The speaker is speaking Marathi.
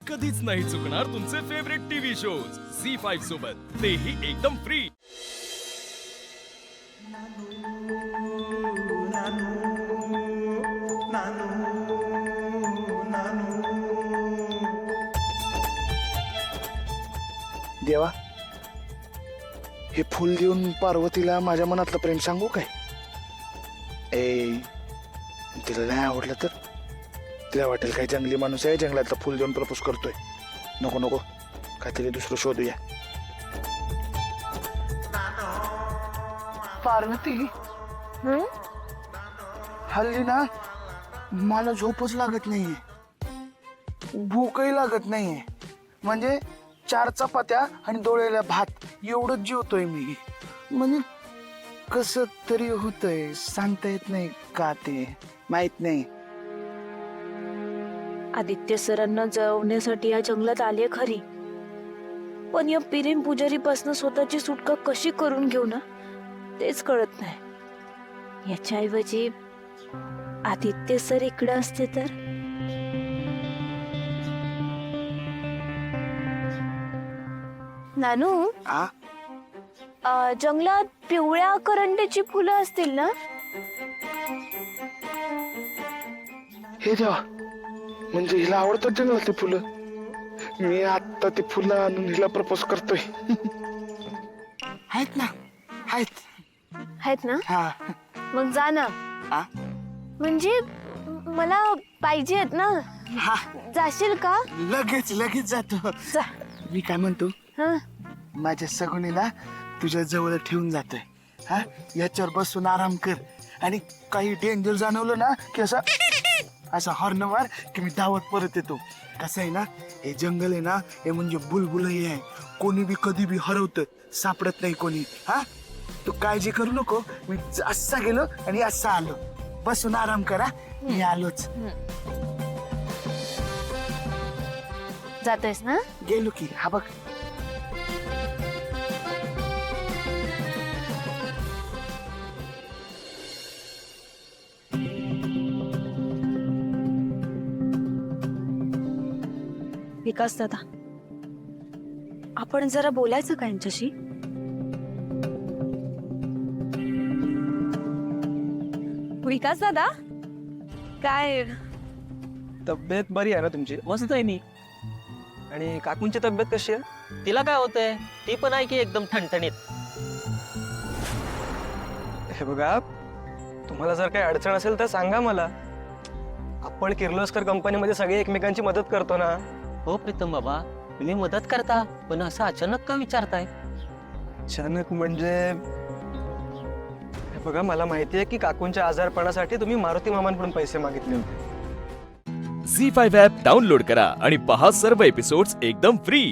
कधीच नाही चुकणार तुमचे फेवरेट टीव्ही शोज झी5 सोबत, तेही एकदम फ्री. देवा, हे फुल देऊन पार्वतीला माझ्या मनातलं प्रेम सांगू काय? तिला नाही आवडलं तर तिला वाटेल काही जंगली माणूस आहे, जंगलातलं फुल देऊन प्रपोज करतोय. नको नको, काहीतरी दुसरं शोधूया. पार्वती, हल्ली ना मला झोपच लागत नाहीये, भूकही लागत नाहीये. म्हणजे 4 चपात्या आणि डोळ्याला भात एवढंच जेवतोय मी. म्हणजे कसं तरी होतंय, सांगता येत नाही का ते माहित नाही. आदित्य सरांना जळवण्यासाठी या जंगलात आले खरी, पण या पिरेम पुजारी पासून स्वतःची सुटका कशी करून घेऊ ना तेच कळत नाही. याच्याऐवजी आदित्य सर इकडे असते तर. नानू, जंगलात पिवळ्या करंड्याची फुलं असतील ना? हे देवा, म्हणजे हिला आवडतात जंगलातली फुलं. मी आता ती फुलं आणून हिला प्रपोज करतोय. आहेत ना, आहेत ना? हा. मग जा ना. म्हणजे मला पाहिजेत ना. जाशील का? लगेच जातो. जा. मी काय म्हणतो, हं. माझ्या सगुनीला तुझ्या जवळ ठेवून जातोय. हा, याच्यावर बसून आराम कर, आणि काही डेंजर जाणवलं ना की असं हॉर्न मार की मी धावत परत येतो. कसं आहे ना, हे जंगल आहे ना, हे म्हणजे बुलबुलही आहे. कोणी बी कधी बी हरवतं, सापडत नाही कोणी. हा, तू काळजी करू नको. मी असा गेलो आणि असा आलो. बसून आराम करा, मी आलोच. जातोयस ना? गेलो की. हा बघ, विकास दादा, आपण जरा बोलायचं का यांच्याशी? विकास दादा, काय तब्येत बरी आहे ना तुमची? मस्त आहे मी. आणि काकूंची तब्येत कशी आहे? तिला काय होतंय? ती पण आहे की एकदम ठणठणीत. हे बघा, तुम्हाला जर काही अडचण असेल तर सांगा मला. आपण किर्लोस्कर कंपनीमध्ये सगळे एकमेकांची मदत करतो ना. हो प्रीतम बाबा, तुम्ही मदत करता, पण असं अचानक का विचारताय? अचानक म्हणजे, हे बघा, मला माहिती आहे की काकूंच्या आजारपणासाठी तुम्ही मारुती मामांकडून पैसे मागितले होते. झी5 ॲप डाउनलोड करा आणि पहा सर्व एपिसोड्स एकदम फ्री.